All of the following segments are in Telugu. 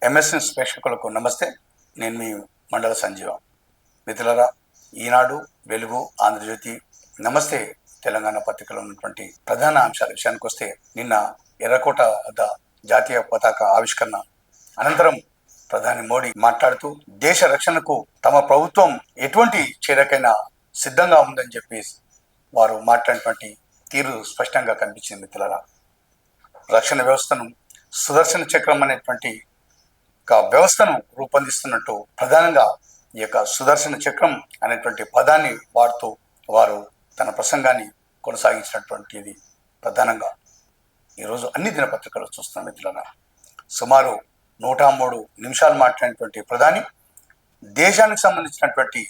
ఎంఎస్ఎన్ ప్రేక్షకులకు నమస్తే. నేను మీ మండల సంజీవ. మిత్రులారా, ఈనాడు, వెలుగు, ఆంధ్రజ్యోతి, నమస్తే తెలంగాణ పత్రికలో ఉన్నటువంటి ప్రధాన అంశాల విషయానికి వస్తే, నిన్న ఎర్రకోట వద్ద జాతీయ పతాక ఆవిష్కరణ అనంతరం ప్రధాని మోడీ మాట్లాడుతూ దేశ రక్షణకు తమ ప్రభుత్వం ఎటువంటి చర్యకైనా సిద్ధంగా ఉందని చెప్పి వారు మాట్లాడినటువంటి తీరు స్పష్టంగా కనిపించింది. మిత్రులారా, రక్షణ వ్యవస్థను సుదర్శన చక్రం అనేటువంటి ఒక వ్యవస్థను రూపొందిస్తున్నట్టు ప్రధానంగా ఈ యొక్క సుదర్శన చక్రం అనేటువంటి పదాన్ని వాడుతూ వారు తన ప్రసంగాన్ని కొనసాగించినటువంటిది ప్రధానంగా ఈరోజు అన్ని దినపత్రికలు చూస్తున్నాం. మిత్రులారా, సుమారు 103 నిమిషాలు మాట్లాడినటువంటి ప్రధాని దేశానికి సంబంధించినటువంటి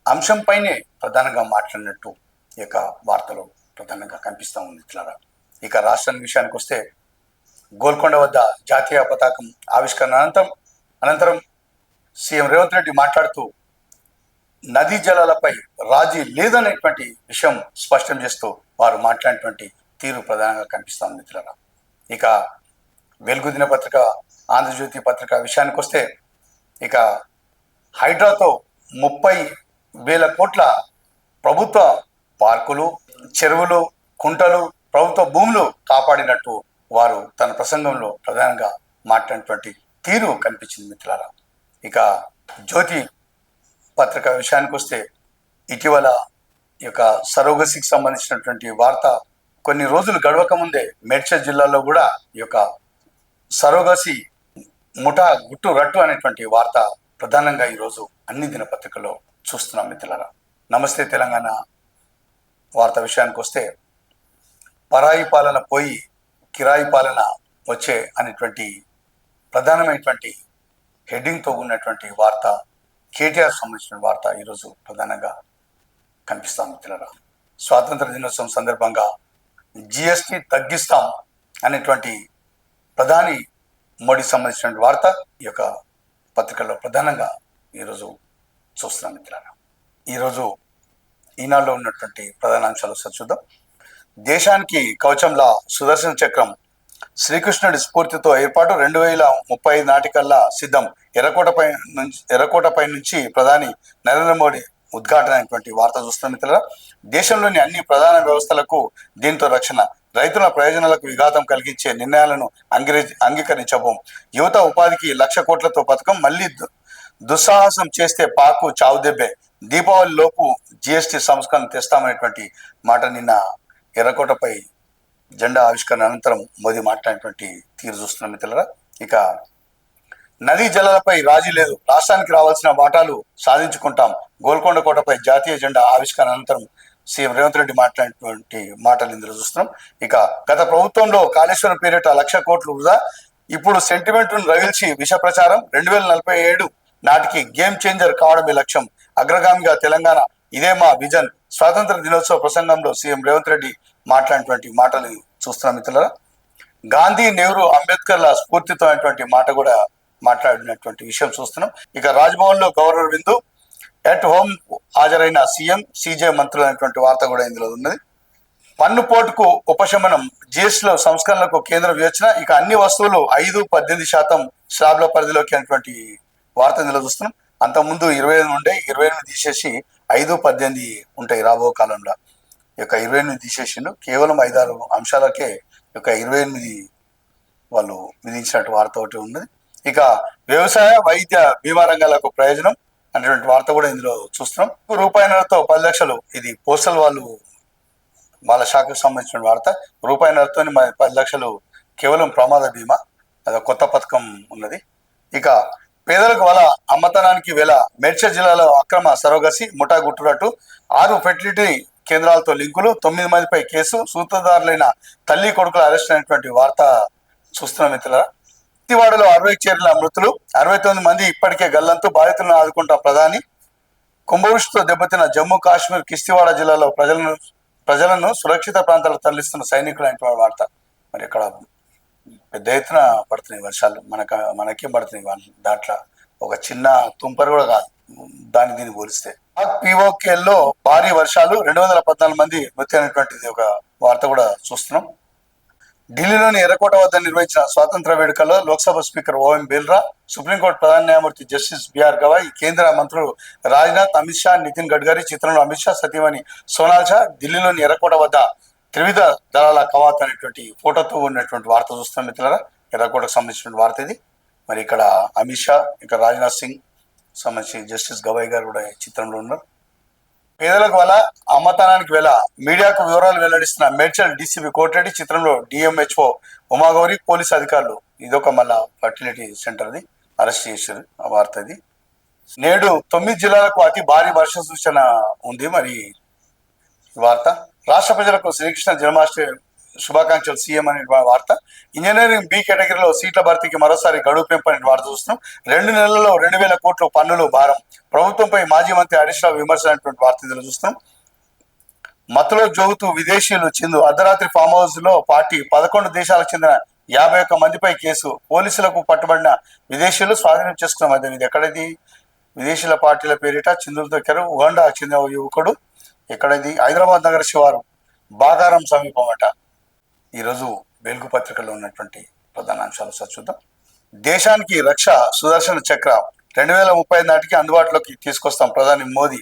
అంశంపైనే ప్రధానంగా మాట్లాడినట్టు ఈ యొక్క వార్తలో ప్రధానంగా కనిపిస్తూ ఉంది. మిత్రులారా, ఇక రాష్ట్రానికి విషయానికి వస్తే, గోల్కొండ వద్ద జాతీయ పతాకం ఆవిష్కరణ అనంతరం సీఎం రేవంత్ రెడ్డి మాట్లాడుతూ నదీ జలాలపై రాజీ లేదనేటువంటి విషయం స్పష్టం చేస్తూ వారు మాట్లాడినటువంటి తీరు ప్రధానంగా కనిపిస్తోంది. మిత్రులారా, ఇక వెలుగు దినపత్రిక, ఆంధ్రజ్యోతి పత్రిక విషయానికి వస్తే, ఇక హైడ్రాతో 30,000 కోట్ల ప్రభుత్వ పార్కులు, చెరువులు, కుంటలు, ప్రభుత్వ భూములు కాపాడినట్టు వారు తన ప్రసంగంలో ప్రధానంగా మాట్లాడినటువంటి తీరు కనిపించింది. మిత్రులారా, ఇక జ్యోతి పత్రిక విషయానికి వస్తే, ఇటీవల ఈ యొక్క సరోగసికి సంబంధించినటువంటి వార్త కొన్ని రోజులు గడవక ముందే మేడ్చల్ జిల్లాలో కూడా ఈ యొక్క సరోగసి ముఠా గుట్టు రట్టు అనేటువంటి వార్త ప్రధానంగా ఈరోజు అన్ని దినపత్రికల్లో చూస్తున్నాం. మిత్రులారా, నమస్తే తెలంగాణ వార్త విషయానికి వస్తే, పరాయి పాలన పోయి కిరాయి పాలన వచ్చే అనేటువంటి ప్రధానమైనటువంటి హెడ్డింగ్తో ఉన్నటువంటి వార్త, కేటీఆర్ సంబంధించిన వార్త ఈరోజు ప్రధానంగా కనిపిస్తాం. మిత్రులారా, స్వాతంత్ర దినోత్సవం సందర్భంగా జిఎస్టీ తగ్గిస్తాం అనేటువంటి ప్రధాని మోడీ సంబంధించిన వార్త ఈ యొక్క పత్రికల్లో ప్రధానంగా ఈరోజు చూస్తున్నాం. మిత్రులారా, ఈరోజు ఈనాడులో ఉన్నటువంటి ప్రధాన అంశాలు ఒకసారి చూద్దాం. దేశానికి కవచంలా సుదర్శన చక్రం, శ్రీకృష్ణుడి స్ఫూర్తితో ఏర్పాటు 2035 నాటికల్లా సిద్ధం. ఎర్రకోటపై నుంచి ప్రధాని నరేంద్ర మోడీ ఉద్ఘాటన అనేటువంటి వార్త చూస్తున్న మిత్రులారా, దేశంలోని అన్ని ప్రధాన వ్యవస్థలకు దీంతో రక్షణ, రైతుల ప్రయోజనాలకు విఘాతం కలిగించే నిర్ణయాలను అంగీకరించబోం, యువత ఉపాధికి 1,00,000 కోట్లతో పథకం, మళ్ళీ దుస్సాహసం చేస్తే పాకు చావుదెబ్బే, దీపావళి లోపు జిఎస్టీ సంస్కరణ తెస్తామనేటువంటి మాట నిన్న ఎర్రకోటపై జెండా ఆవిష్కరణ అనంతరం మోదీ మాట్లాడినటువంటి తీరు చూస్తున్నాం. మిత్రులారా, ఇక నదీ జలాలపై రాజీ లేదు, రాష్ట్రానికి రావాల్సిన వాటాలు సాధించుకుంటాం, గోల్కొండ కోటపై జాతీయ జెండా ఆవిష్కరణ అనంతరం సీఎం రేవంత్ రెడ్డి మాట్లాడినటువంటి మాటలు ఇందులో చూస్తున్నాం. ఇక గత ప్రభుత్వంలో కాళేశ్వరం పేరిట 1,00,000 కోట్లు వృధా, ఇప్పుడు సెంటిమెంట్ను రగిల్చి విష ప్రచారం, 2047 నాటికి గేమ్ చేంజర్ కావడమే లక్ష్యం, అగ్రగామిగా తెలంగాణ, ఇదే మా విజన్. స్వాతంత్ర దినోత్సవ ప్రసంగంలో సీఎం రేవంత్ రెడ్డి మాట్లాడినటువంటి మాటలు చూస్తున్నాం. మిత్రులారా, గాంధీ, నెహ్రూ, అంబేద్కర్ల స్ఫూర్తితో అనేటువంటి మాట కూడా మాట్లాడినటువంటి విషయం చూస్తున్నాం. ఇక రాజ్భవన్ లో గవర్నర్ విందు, ఎట్ హోమ్ హాజరైన సీఎం, సీజే మంత్రులు అనేటువంటి వార్త కూడా ఇందులో ఉన్నది. పన్ను పోటుకు ఉపశమనం, జిఎస్టీలో సంస్కరణలకు కేంద్ర వివేచన, ఇక అన్ని వస్తువులు 5-18% స్లాబ్ల పరిధిలోకి అనేటువంటి వార్త ఇందులో చూస్తున్నాం. అంతకుముందు 25 ఉండే, 28 తీసేసి 5-18 ఉంటాయి రాబో కాలంలో. ఈ యొక్క 28 తీసేసిండు, కేవలం 5-6 అంశాలకే ఈ యొక్క 28 వాళ్ళు విధించినట్టు వార్త ఒకటి ఉన్నది. ఇక వ్యవసాయ, వైద్య, బీమా రంగాలకు ప్రయోజనం అనేటువంటి వార్త కూడా ఇందులో చూస్తున్నాం. రూపాయిన్నరతో 10 లక్షలు, ఇది పోస్టల్ వాళ్ళ శాఖకు సంబంధించిన వార్త. రూపాయిన్నరతో 10 లక్షలు కేవలం ప్రమాద బీమా, అదొక కొత్త పథకం ఉన్నది. ఇక పేదలకు వల, అమ్మతనానికి వెల, మేడ్చల్ జిల్లాలో అక్రమ సరోగసి ముఠా గుట్టురట్టు, 6 ఫెర్టిలిటీ కేంద్రాలతో లింకులు, 9 మందిపై కేసు, సూత్రధారులైన తల్లి కొడుకుల అరెస్ట్ అనేటువంటి వార్త చూస్తున్నాం. మిత్రులారా, తివాడలో 60 చేరిన మృతులు, 69 మంది ఇప్పటికే గల్లంతు, బాధితులను ఆదుకుంటాం ప్రధాని. కుంభవృష్టితో దెబ్బతిన్న జమ్మూ కాశ్మీర్ కిస్తీవాడ జిల్లాలో ప్రజలను సురక్షిత ప్రాంతాలకు తరలిస్తున్న సైనికులు అనేటువంటి వార్త. మరి ఇక్కడ పెద్ద ఎత్తున పడుతున్నాయి వర్షాలు, మనకేం పడుతున్నాయి, దాంట్లో ఒక చిన్న తుంపరు కూడా కాదు దీన్ని పోలిస్తే. పిఓకేల్లో భారీ వర్షాలు, 214 మంది మృతి అనేటువంటిది ఒక వార్త కూడా చూస్తున్నాం. ఢిల్లీలోని ఎర్రకోట వద్ద నిర్వహించిన స్వాతంత్ర వేడుకల్లో Lok Sabha speaker OM Birla, supreme court ప్రధాన న్యాయమూర్తి జస్టిస్ బిఆర్ గవాయ్, కేంద్ర మంత్రులు రాజ్నాథ్, అమిత్ షా, నితిన్ గడ్కరీ, చిత్రంలో అమిత్ షా సతీమణి సోనాల్ షా ఢిల్లీలోని ఎర్రకోట వద్ద త్రివిధ దళాల కవాత్ అనేటువంటి ఫోటోతో ఉన్నటువంటి వార్త చూస్తున్నాం మిత్రులారా. ఎర్రకోటకు సంబంధించిన వార్త ఇది. మరి ఇక్కడ అమిత్ షా, ఇక్కడ రాజ్నాథ్ సింగ్ సంబంధించి జస్టిస్ గవాయ్ గారు కూడా చిత్రంలో ఉన్నారు. పేదలకు వల్ల అమ్మతనానికి వేళ మీడియాకు వివరాలు వెల్లడిస్తున్న మేడ్చల్ డీసీపీ కోటిరెడ్డి, చిత్రంలో డిఎంహెచ్ఓ ఉమాగౌరి, పోలీసు అధికారులు. ఇదొక మళ్ళా ఫర్టిలిటీ సెంటర్ది అరెస్ట్ చేశారు. ఆ వార్త ఇది. నేడు 9 జిల్లాలకు అతి భారీ వర్ష సూచన ఉంది. మరి వార్త రాష్ట్ర ప్రజలకు శ్రీకృష్ణ జన్మాష్టమి శుభాకాంక్షలు సీఎం అనే వార్త. ఇంజనీరింగ్ బి కేటగిరీలో సీట్ల భర్తీకి మరోసారి గడువు పెంపు అనే వార్త చూస్తున్నాం. 2 నెలల్లో 2,000 కోట్ల పన్నులు భారం, ప్రభుత్వంపై మాజీ మంత్రి హరీష్ రావు విమర్శ అనేటువంటి వార్త ఇందులో చూస్తున్నాం. మత్తులో జోగుతూ విదేశీయులు చిందు, అర్ధరాత్రి ఫామ్ హౌస్ లో పార్టీ, 11 దేశాలకు చెందిన 51 మందిపై కేసు, పోలీసులకు పట్టుబడిన విదేశీయులు స్వాధీనం చేసుకున్నాం. అదే ఇది ఎక్కడది? విదేశీయుల పార్టీల పేరిట చిందులు తొక్కారు. ఉగాండా చెందిన యువకుడు. ఎక్కడది? హైదరాబాద్ నగర శివారు బాగారం సమీపం అట. ఈరోజు వెలుగు పత్రికలో ఉన్నటువంటి ప్రధాన అంశాలు చూద్దాం. దేశానికి రక్ష సుదర్శన చక్ర 2035 నాటికి అందుబాటులోకి తీసుకొస్తాం ప్రధాని మోదీ.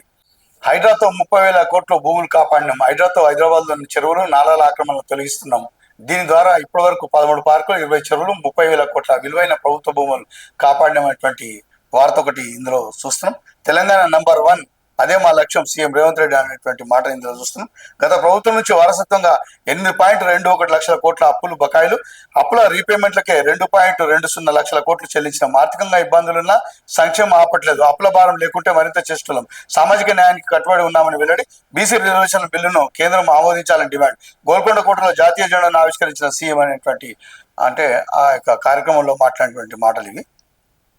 హైడ్రాతో 30,000 కోట్ల భూములు కాపాడినాం. హైడ్రాతో హైదరాబాద్లోని చెరువులు, నాలాల ఆక్రమణలు తొలగిస్తున్నాం. దీని ద్వారా ఇప్పటి వరకు 13 పార్కులు, 20 చెరువులు, 30,000 కోట్ల విలువైన ప్రభుత్వ భూములు కాపాడినటువంటి వార్త ఒకటి ఇందులో చూస్తున్నాం. తెలంగాణ నంబర్ 1, అదే మా లక్ష్యం, సీఎం రేవంత్ రెడ్డి అనేటువంటి మాట ఇందులో చూస్తున్నాం. గత ప్రభుత్వం నుంచి వారసత్వంగా 8.21 లక్షల కోట్ల అప్పులు బకాయిలు, అప్పుల రీపేమెంట్లకే 2.20 లక్షల కోట్లు చెల్లించినాం. ఆర్థికంగా ఇబ్బందులున్నా సంక్షేమం ఆపట్లేదు. అప్పుల భారం లేకుంటే మరింత చేస్తున్నాం. సామాజిక న్యాయానికి కట్టుబడి ఉన్నామని వెల్లడి. బీసీ రిజర్వేషన్ల బిల్లును కేంద్రం ఆమోదించాలని డిమాండ్. గోల్కొండ కోటలో జాతీయ జెండాను ఆవిష్కరించిన సీఎం అనేటువంటి అంటే ఆ యొక్క కార్యక్రమంలో మాట్లాడినటువంటి మాటలు ఇవి.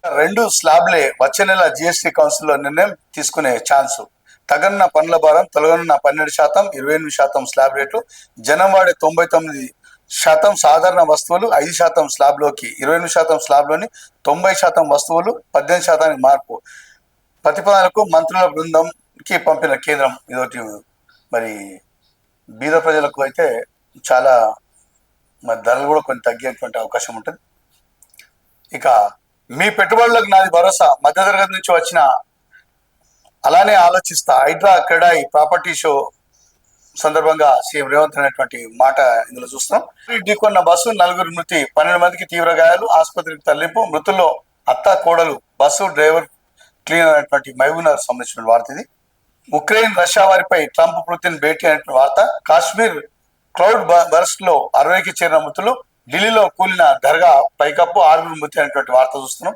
2 స్లాబ్లే వచ్చే నెల జిఎస్టీ కౌన్సిల్లో నిర్ణయం తీసుకునే ఛాన్సు. తగన్న పన్నుల భారం, తొలగనున్న 12%, 28% స్లాబ్ రేట్లు. జనం వాడే 99% సాధారణ వస్తువులు, 5% స్లాబ్లోకి, 28% స్లాబ్లోని, 90% వస్తువులు, 18% మార్పు. ప్రతిపాదనకు మంత్రుల బృందంకి పంపిన కేంద్రం. ఇదొకటి. మరి బీద ప్రజలకు అయితే చాలా మరి ధరలు కూడా కొన్ని తగ్గేటువంటి అవకాశం ఉంటుంది. ఇక మీ పెట్టుబడులకు నాది భరోసా, మధ్యతరగతి నుంచి వచ్చిన అలానే ఆలోచిస్తా. హైడ్రా క్రెడాయి ప్రాపర్టీ షో సందర్భంగా సీఎం రేవంత్ అనేటువంటి మాట ఇందులో చూస్తున్నాం. ఢీకొన్న బస్సు, 4 మృతి, 12 మందికి తీవ్ర గాయాలు, ఆసుపత్రికి తరలింపు. మృతుల్లో అత్త, కోడలు, బస్సు డ్రైవర్, క్లీనర్ అనేటువంటి మహబూబ్నగర్ సంబంధించిన వార్త ఇది. ఉక్రెయిన్ రష్యా వారిపై ట్రంప్ పుతిన్ భేటీ అనేటువంటి వార్త. కాశ్మీర్ క్లౌడ్ బర్స్ట్ లో 60కి చేరిన మృతులు. ఢిల్లీలో కూలిన దర్గా పైకప్పు, 6 మృతి అనేటువంటి వార్త చూస్తున్నాం.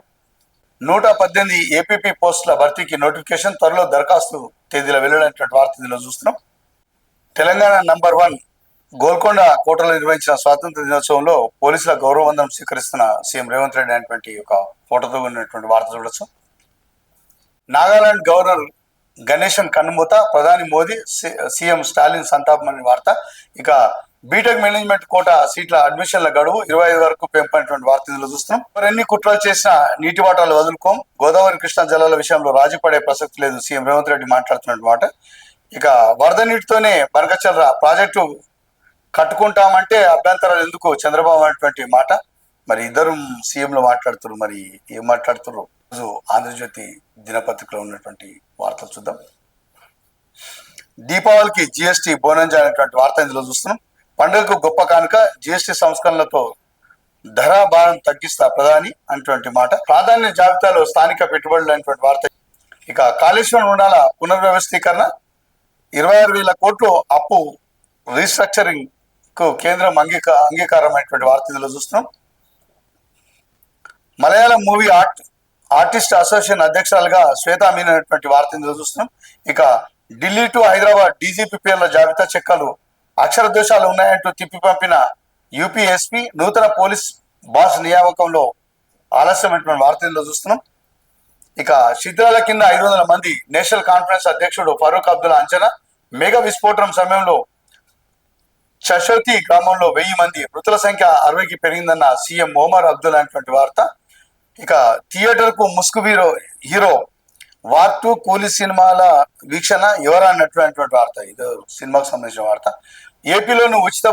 118 ఏపీపీ పోస్టుల భర్తీకి నోటిఫికేషన్, త్వరలో దరఖాస్తు తేదీల వెల్లడైనటువంటి వార్త ఇందులో చూస్తున్నాం. తెలంగాణ నంబర్ 1 గోల్కొండ కోటలో నిర్వహించిన స్వాతంత్ర దినోత్సవంలో పోలీసుల గౌరవ వందనం స్వీకరిస్తున్న సీఎం రేవంత్ రెడ్డి అనేటువంటి ఒక ఫోటోతో ఉన్నటువంటి వార్త చూడొచ్చు. నాగాలాండ్ గవర్నర్ గణేశన్ కన్నుమూత, ప్రధాని మోదీ, సీఎం స్టాలిన్ సంతాపం అనే వార్త. ఇక బీటెక్ మేనేజ్మెంట్ కోటా సీట్ల అడ్మిషన్ల గడువు 25 వరకు పెంపైనటువంటి వార్త ఇందులో చూస్తున్నాం. ఎన్ని కుట్రలు చేసినా నీటి వాటాలు వదులుకోం, గోదావరి కృష్ణా జలాల విషయంలో రాజీ పడే ప్రసక్తి లేదు, సీఎం రేవంత్ రెడ్డి మాట్లాడుతున్నటువంటి మాట. ఇక వరద నీటితోనే బనకచర్ల ప్రాజెక్టు కట్టుకుంటామంటే అభ్యంతరాలు ఎందుకు, చంద్రబాబు అనేటువంటి మాట. మరి ఇద్దరు సీఎంలు మాట్లాడుతున్నారు. మరి ఏం మాట్లాడుతున్నారు? రోజు ఆంధ్రజ్యోతి దినపత్రికలో ఉన్నటువంటి వార్తలు చూద్దాం. దీపావళికి జిఎస్టీ బోనంజా అనేటువంటి వార్త ఇందులో చూస్తున్నాం. పండుగకు గొప్ప కానుక, జిఎస్టీ సంస్కరణలతో ధర భారం తగ్గిస్తా ప్రధాని అనేటువంటి మాట. ప్రాధాన్య జాబితాలో స్థానిక పెట్టుబడులు అనేటువంటి వార్త. ఇక కాళేశ్వరం రుణాల పునర్వ్యవస్థీకరణ, 26,000 కోట్లు అప్పు రీస్ట్రక్చరింగ్ కు కేంద్రం అంగీకారం అనేటువంటి వార్త ఇందులో చూస్తున్నాం. మలయాళం మూవీ ఆర్టిస్ట్ అసోసియేషన్ అధ్యక్షురాలుగా శ్వేతా మీన్ అనేటువంటి వార్త ఇందులో చూస్తున్నాం. ఇక ఢిల్లీ టు హైదరాబాద్ డీజీపీ పేర్ల జాబితా చెక్కలు, అక్షర దోషాలు ఉన్నాయంటూ తిప్పి పంపిన యూపీఎస్పీ, నూతన పోలీస్ బాస్ నియామకంలో ఆలస్యమైనటువంటి వార్త ఇందులో చూస్తున్నాం. ఇక శిథిరాల కింద 500 మంది, నేషనల్ కాన్ఫరెన్స్ అధ్యక్షుడు ఫరూక్ అబ్దుల్లా అంచనా. మెగా విస్ఫోటనం సమయంలో చషోతి గ్రామంలో 1000 మంది, మృతుల సంఖ్య 60కి పెరిగిందన్న సీఎం ఒమర్ అబ్దుల్లా అనేటువంటి వార్త. ఇక థియేటర్ కు ముసుగు హీరో వార్ 2 కూలీ సినిమాల వీక్షణ ఎవరా అన్నటువంటి వార్త. ఇది సినిమాకు సంబంధించిన వార్త. ఏపీలోని ఉచిత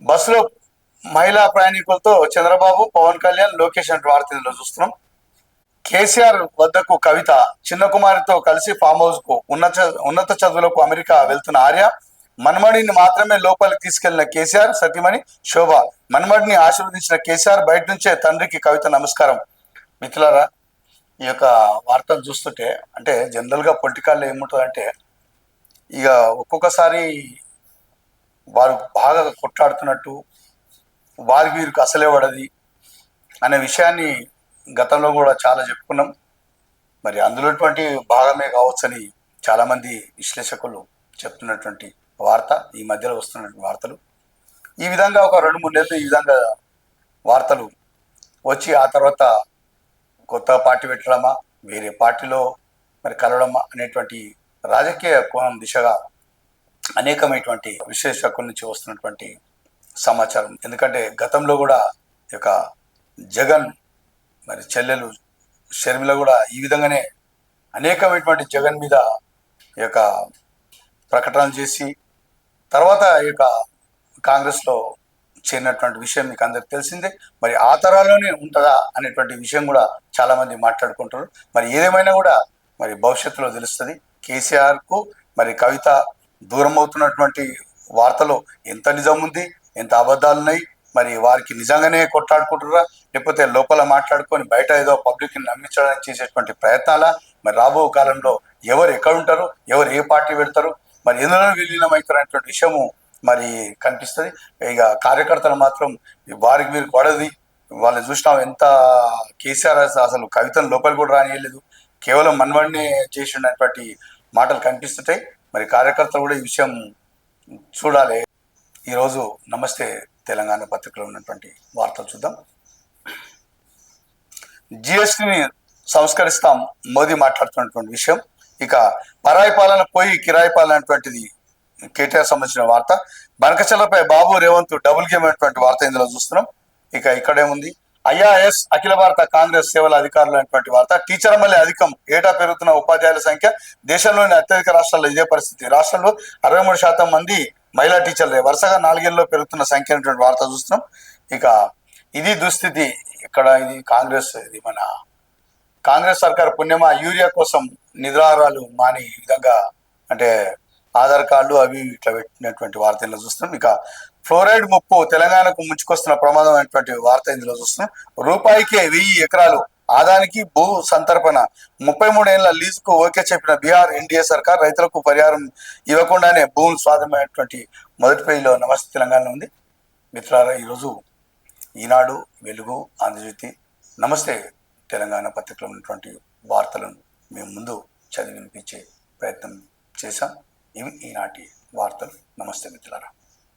బస్సులో మహిళా ప్రయాణికులతో చంద్రబాబు, పవన్ కళ్యాణ్, లోకేష్ అంటే వార్త ఇందులో చూస్తున్నాం. కేసీఆర్ వద్దకు కవిత, చిన్న కుమారితో కలిసి ఫామ్ హౌస్ కు ఉన్నత చదువులకు అమెరికా వెళ్తున్న ఆర్య, మన్మడిని మాత్రమే లోపలికి తీసుకెళ్లిన కేసీఆర్ సతీమణి శోభ. మన్మడిని ఆశీర్వదించిన కేసీఆర్ బయట నుంచే తండ్రికి కవిత నమస్కారం. మిత్రులారా, ఈ యొక్క వార్తలు చూస్తుంటే అంటే జనరల్గా పొలిటికల్లో ఏముంటుందంటే ఇక ఒక్కొక్కసారి వారు బాగా కొట్లాడుతున్నట్టు వారికి వీరికి అసలే పడది అనే విషయాన్ని గతంలో కూడా చాలా చెప్పుకున్నాం. మరి అందులోటువంటి భాగమే కావచ్చని చాలామంది విశ్లేషకులు చెప్తున్నటువంటి వార్త, ఈ మధ్యలో వస్తున్నటువంటి వార్తలు. ఈ విధంగా ఒక 2-3 నెలలు ఈ విధంగా వార్తలు వచ్చి ఆ తర్వాత కొత్త పార్టీ పెట్టడమా, వేరే పార్టీలో మరి కలవడమా అనేటువంటి రాజకీయ కోణం దిశగా అనేకమైనటువంటి విశ్లేషకుల నుంచి వస్తున్నటువంటి సమాచారం. ఎందుకంటే గతంలో కూడా ఈ యొక్క జగన్ మరి చెల్లెలు షర్మిల కూడా ఈ విధంగానే అనేకమైనటువంటి జగన్ మీద ఈ యొక్క ప్రకటనలు చేసి తర్వాత ఈ యొక్క కాంగ్రెస్లో చేరినటువంటి విషయం మీకు అందరికి తెలిసిందే. మరి ఆ తరాల్లోనే ఉంటుందా అనేటువంటి విషయం కూడా చాలామంది మాట్లాడుకుంటారు. మరి ఏదేమైనా కూడా మరి భవిష్యత్తులో తెలుస్తుంది. కేసీఆర్కు మరి కవిత దూరం అవుతున్నటువంటి వార్తలో ఎంత నిజం ఉంది, ఎంత అబద్ధాలు ఉన్నాయి, మరి వారికి నిజంగానే కొట్లాడుకుంటున్నారా లేకపోతే లోపల మాట్లాడుకొని బయట ఏదో పబ్లిక్ని నమ్మించడానికి చేసేటువంటి ప్రయత్నాల, మరి రాబో కాలంలో ఎవరు ఎక్కడ ఉంటారు, ఎవరు ఏ పార్టీ పెడతారు, మరి ఎందులో విలీనమవుతారనేటువంటి విషయము మరి కనిపిస్తుంది. ఇక కార్యకర్తలు మాత్రం వారికి మీరు పడది, వాళ్ళని చూసినాం ఎంత కేసీఆర్ అసలు కవితను లోపలి కూడా రానియలేదు, కేవలం మన్వాడిని చేసినటువంటి మాటలు కనిపిస్తుంటాయి. మరి కార్యకర్తలు కూడా ఈ విషయం చూడాలి. ఈరోజు నమస్తే తెలంగాణ పత్రికలో ఉన్నటువంటి వార్తలు చూద్దాం. జిఎస్టిని సంస్కరిస్తాం మోదీ మాట్లాడుతున్నటువంటి విషయం. ఇక పరాయి పాలన పోయి కిరాయి పాలన అనేటువంటిది కేటీఆర్ సంబంధించిన వార్త. బనకచల్లపై బాబు రేవంత్ డబుల్ గేమ్ అనేటువంటి వార్త ఇందులో చూస్తున్నాం. ఇక ఇక్కడేముంది, ఐఆర్ఎస్ అఖిల భారత కాంగ్రెస్ సేవల అధికారులు అనేటువంటి వార్త. టీచర్ మళ్ళీ అధికం, ఏటా పెరుగుతున్న ఉపాధ్యాయుల సంఖ్య. దేశంలోని అత్యధిక రాష్ట్రాల్లో ఇదే పరిస్థితి. రాష్ట్రంలో 63% మంది మహిళా టీచర్లే. వరుసగా 4 ఏళ్ళలో పెరుగుతున్న సంఖ్య అనేటువంటి వార్త చూస్తున్నాం. ఇక ఇది దుస్థితి. ఇక్కడ ఇది కాంగ్రెస్, ఇది మన కాంగ్రెస్ సర్కార్ పుణ్యమా యూరియా కోసం నిద్రాహారాలు మాని ఈ విధంగా అంటే ఆధార్ కార్డులు అవి ఇట్లా పెట్టినటువంటి వార్త ఇందులో చూస్తున్నాం. ఇక ఫ్లోరైడ్ ముప్పు, తెలంగాణకు ముంచుకొస్తున్న ప్రమాదం అనేటువంటి వార్త ఇందులో చూస్తున్నాం. రూపాయికే 1000 ఎకరాలు ఆదానికి భూ సంతర్పణ, 33 ఏళ్ల లీజుకు ఓకే చెప్పిన బీహార్ ఎన్డీఏ సర్కార్ రైతులకు పరిహారం ఇవ్వకుండానే భూములు స్వాధీనమైనటువంటి మొదటి పేజీలో నమస్తే తెలంగాణ ఉంది. మిత్రులారా, ఈరోజు ఈనాడు, వెలుగు, ఆంధ్రజ్యోతి, నమస్తే తెలంగాణ పత్రికలో ఉన్నటువంటి వార్తలను మేము ముందు చదివి వినిపించే ప్రయత్నం చేశాం. ఇవి ఈనాటి వార్తలు. నమస్తే మిత్రులారా.